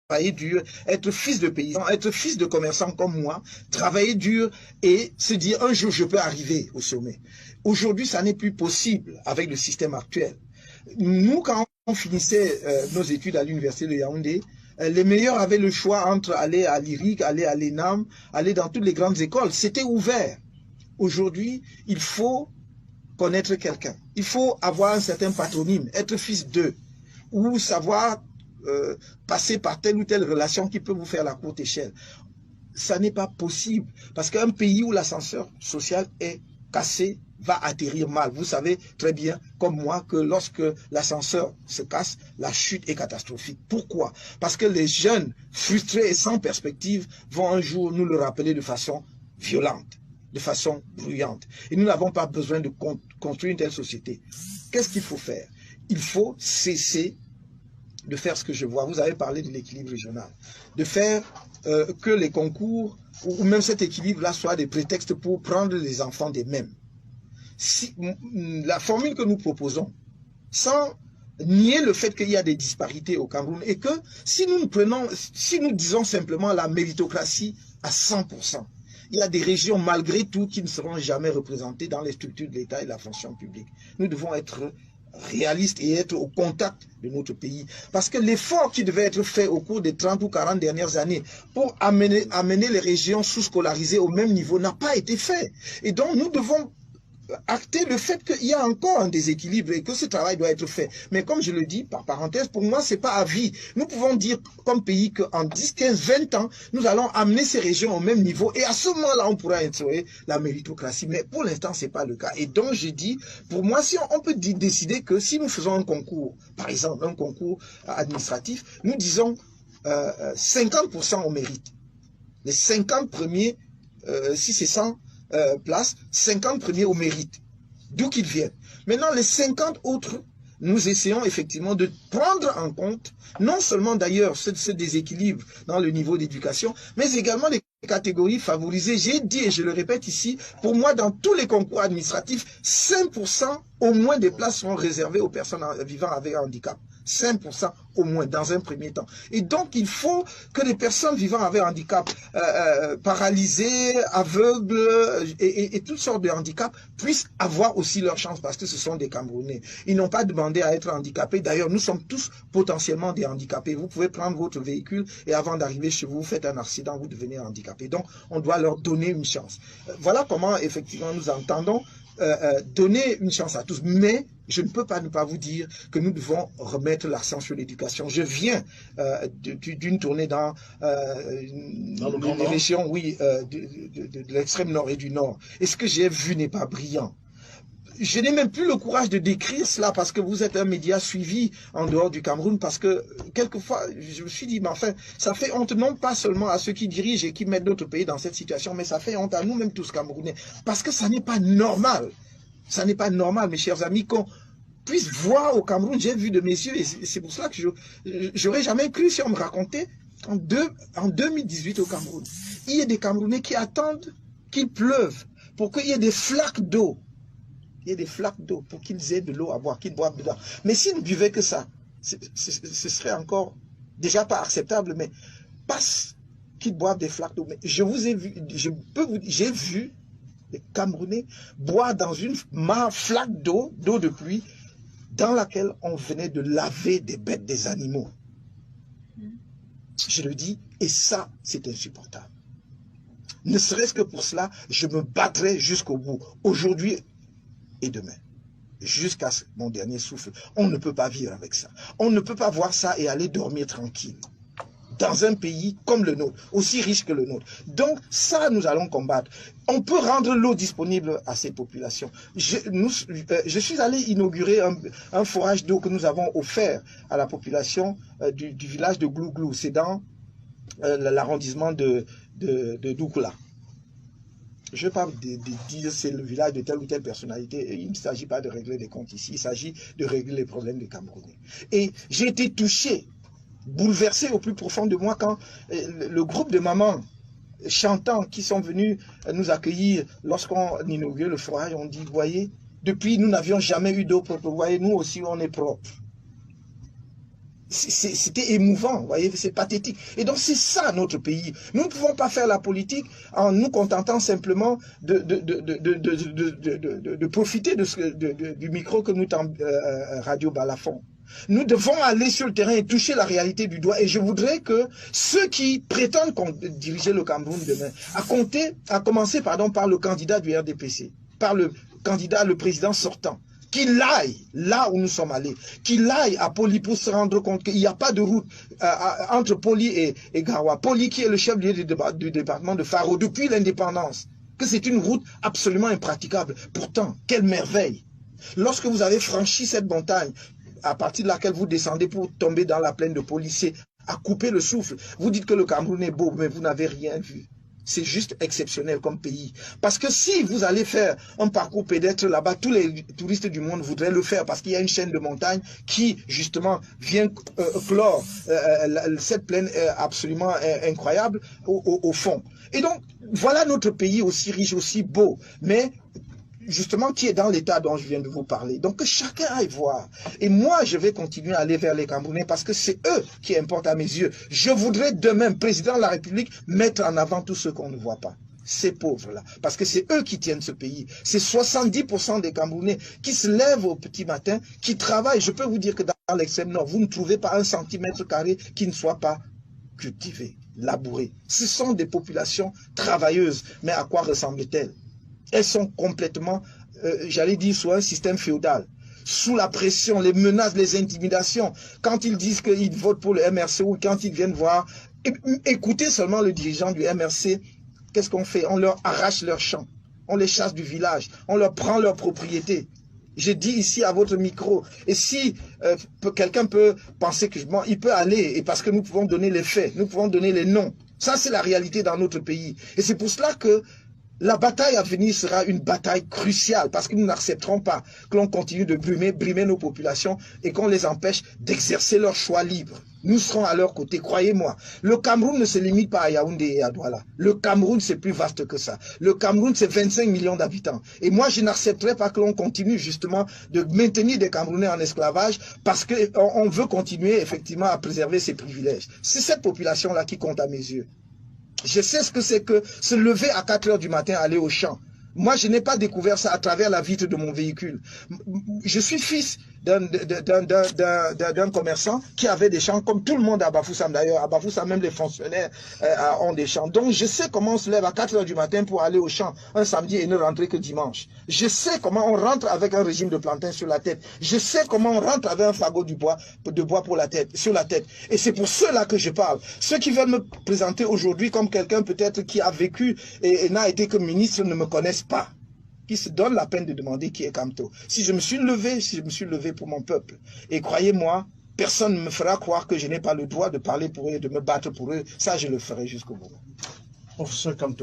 Travailler dur, être fils de paysan, être fils de commerçant comme moi, travailler dur et se dire un jour je peux arriver au sommet. Aujourd'hui, ça n'est plus possible avec le système actuel. Nous, quand on finissait nos études à l'université de Yaoundé, les meilleurs avaient le choix entre aller à l'IRIC, aller à l'ENAM, aller dans toutes les grandes écoles. C'était ouvert. Aujourd'hui, il faut connaître quelqu'un. Il faut avoir un certain patronyme, être fils d'eux, ou savoir passer par telle ou telle relation qui peut vous faire la courte échelle. Ça n'est pas possible. Parce qu'un pays où l'ascenseur social est cassé va atterrir mal. Vous savez très bien, comme moi, que lorsque l'ascenseur se casse, la chute est catastrophique. Pourquoi? Parce que les jeunes frustrés et sans perspective vont un jour nous le rappeler de façon violente, de façon bruyante. Et nous n'avons pas besoin de construire une telle société. Qu'est-ce qu'il faut faire? Il faut cesser de faire ce que je vois. Vous avez parlé de l'équilibre régional. De faire que les concours, ou même cet équilibre-là, soit des prétextes pour prendre les enfants des mêmes. Si, la formule que nous proposons, sans nier le fait qu'il y a des disparités au Cameroun, et que si nous disons simplement la méritocratie à 100%, il y a des régions malgré tout qui ne seront jamais représentées dans les structures de l'État et de la fonction publique. Nous devons être réaliste et être au contact de notre pays. Parce que l'effort qui devait être fait au cours des 30 ou 40 dernières années pour amener les régions sous-scolarisées au même niveau n'a pas été fait. Et donc nous devons acter le fait qu'il y a encore un déséquilibre et que ce travail doit être fait. Mais comme je le dis, par parenthèse, pour moi, ce n'est pas à vie. Nous pouvons dire comme pays qu'en 10, 15, 20 ans, nous allons amener ces régions au même niveau et à ce moment-là, on pourra instaurer la méritocratie. Mais pour l'instant, ce n'est pas le cas. Et donc, je dis, pour moi, si on peut décider que si nous faisons un concours, par exemple, un concours administratif, nous disons 50% au mérite. Les 50 premiers, si c'est 100 places, 50 premiers au mérite, d'où qu'ils viennent. Maintenant, les 50 autres, nous essayons effectivement de prendre en compte, non seulement d'ailleurs ce déséquilibre dans le niveau d'éducation, mais également les catégories favorisées. J'ai dit, et je le répète ici, pour moi, dans tous les concours administratifs, 5% au moins des places sont réservées aux personnes vivant avec un handicap. 5% au moins dans un premier temps. Et donc il faut que les personnes vivant avec un handicap, paralysées, aveugles et toutes sortes de handicaps puissent avoir aussi leur chance parce que ce sont des Camerounais. Ils n'ont pas demandé à être handicapés. D'ailleurs, nous sommes tous potentiellement des handicapés. Vous pouvez prendre votre véhicule et avant d'arriver chez vous, vous faites un accident, vous devenez handicapé. Donc on doit leur donner une chance. Voilà comment effectivement nous entendons donner une chance à tous. Mais je ne peux pas ne pas vous dire que nous devons remettre l'accent sur l'éducation. Je viens d'une tournée dans les régions, oui, de l'extrême nord et du nord. Et ce que j'ai vu n'est pas brillant. Je n'ai même plus le courage de décrire cela parce que vous êtes un média suivi en dehors du Cameroun, parce que quelquefois, je me suis dit, mais enfin, ça fait honte non pas seulement à ceux qui dirigent et qui mettent notre pays dans cette situation, mais ça fait honte à nous-mêmes tous Camerounais, parce que ça n'est pas normal. Ça n'est pas normal, mes chers amis, qu'on puisse voir au Cameroun. J'ai vu de mes yeux, et c'est pour cela que j'aurais jamais cru si on me racontait en 2018 au Cameroun. Il y a des Camerounais qui attendent qu'il pleuve pour qu'il y ait des flaques d'eau. Il y a des flaques d'eau pour qu'ils aient de l'eau à boire, qu'ils boivent dedans. Mais s'ils ne buvaient que ça, ce serait encore déjà pas acceptable, mais passe qu'ils boivent des flaques d'eau. Mais je vous ai vu, j'ai vu les Camerounais boire dans une flaque d'eau de pluie, dans laquelle on venait de laver des bêtes, des animaux. Je le dis, et ça, c'est insupportable. Ne serait-ce que pour cela, je me battrai jusqu'au bout. Aujourd'hui et demain, jusqu'à mon dernier souffle. On ne peut pas vivre avec ça. On ne peut pas voir ça et aller dormir tranquille dans un pays comme le nôtre, aussi riche que le nôtre. Donc ça, nous allons combattre. On peut rendre l'eau disponible à ces populations. Je suis allé inaugurer un forage d'eau que nous avons offert à la population du village de Glouglou. C'est dans l'arrondissement de Doukoula. Je ne vais pas dire c'est le village de telle ou telle personnalité. Il ne s'agit pas de régler des comptes ici. Il s'agit de régler les problèmes des Camerounais. Et j'ai été touché, bouleversé au plus profond de moi quand le groupe de mamans chantants qui sont venus nous accueillir lorsqu'on inaugurait le forage, on dit, vous voyez, depuis nous n'avions jamais eu d'eau propre, vous voyez, nous aussi on est propre. C'était émouvant, vous voyez, c'est pathétique. Et donc c'est ça notre pays. Nous ne pouvons pas faire la politique en nous contentant simplement de profiter du micro que nous tend Radio Balafon. Nous devons aller sur le terrain et toucher la réalité du doigt. Et je voudrais que ceux qui prétendent diriger le Cameroun demain, à commencer par le candidat du RDPC, par le candidat, le président sortant, qu'il aille là où nous sommes allés, qu'il aille à Poli pour se rendre compte qu'il n'y a pas de route entre Poli et Garoua. Poli qui est le chef du département de Faro depuis l'indépendance, que c'est une route absolument impraticable. Pourtant, quelle merveille! Lorsque vous avez franchi cette montagne, à partir de laquelle vous descendez pour tomber dans la plaine de Policiers, à couper le souffle, vous dites que le Cameroun est beau, mais vous n'avez rien vu. C'est juste exceptionnel comme pays. Parce que si vous allez faire un parcours pédestre là-bas, tous les touristes du monde voudraient le faire parce qu'il y a une chaîne de montagnes qui, justement, vient clore cette plaine absolument incroyable au fond. Et donc, voilà notre pays aussi riche, aussi beau, mais justement qui est dans l'état dont je viens de vous parler. Donc que chacun aille voir. Et moi, je vais continuer à aller vers les Camerounais parce que c'est eux qui importent à mes yeux. Je voudrais demain, président de la République, mettre en avant tous ceux qu'on ne voit pas. Ces pauvres-là. Parce que c'est eux qui tiennent ce pays. C'est 70% des Camerounais qui se lèvent au petit matin, qui travaillent. Je peux vous dire que dans l'extrême nord, vous ne trouvez pas 1 centimètre carré qui ne soit pas cultivé, labouré. Ce sont des populations travailleuses. Mais à quoi ressemblent-elles? Elles sont complètement, j'allais dire, sous un système féodal, sous la pression, les menaces, les intimidations. Quand ils disent qu'ils votent pour le MRC ou quand ils viennent voir, écoutez seulement le dirigeant du MRC, qu'est-ce qu'on fait? On leur arrache leurs champs, on les chasse du village, on leur prend leur propriété. Je dis ici à votre micro, et si quelqu'un peut penser que bon, il peut aller, et parce que nous pouvons donner les faits, nous pouvons donner les noms. Ça, c'est la réalité dans notre pays. Et c'est pour cela que la bataille à venir sera une bataille cruciale parce que nous n'accepterons pas que l'on continue de brimer nos populations et qu'on les empêche d'exercer leur choix libre. Nous serons à leur côté, croyez-moi. Le Cameroun ne se limite pas à Yaoundé et à Douala. Le Cameroun, c'est plus vaste que ça. Le Cameroun, c'est 25 millions d'habitants. Et moi, je n'accepterai pas que l'on continue justement de maintenir des Camerounais en esclavage parce qu'on veut continuer effectivement à préserver ses privilèges. C'est cette population-là qui compte à mes yeux. Je sais ce que c'est que se lever à 4 h du matin, aller au champ. Moi, je n'ai pas découvert ça à travers la vitre de mon véhicule. Je suis fils d'un commerçant qui avait des champs, comme tout le monde à Bafoussam d'ailleurs. À Bafoussam, même les fonctionnaires ont des champs. Donc, je sais comment on se lève à 4 h du matin pour aller au champ un samedi et ne rentrer que dimanche. Je sais comment on rentre avec un régime de plantain sur la tête. Je sais comment on rentre avec un fagot de bois pour la tête, sur la tête. Et c'est pour ceux-là que je parle. Ceux qui veulent me présenter aujourd'hui comme quelqu'un peut-être qui a vécu et n'a été que ministre ne me connaissent pas, qui se donne la peine de demander qui est Kamto. Si je me suis levé pour mon peuple, et croyez-moi, personne ne me fera croire que je n'ai pas le droit de parler pour eux, de me battre pour eux, ça je le ferai jusqu'au bout. Professeur Kamto.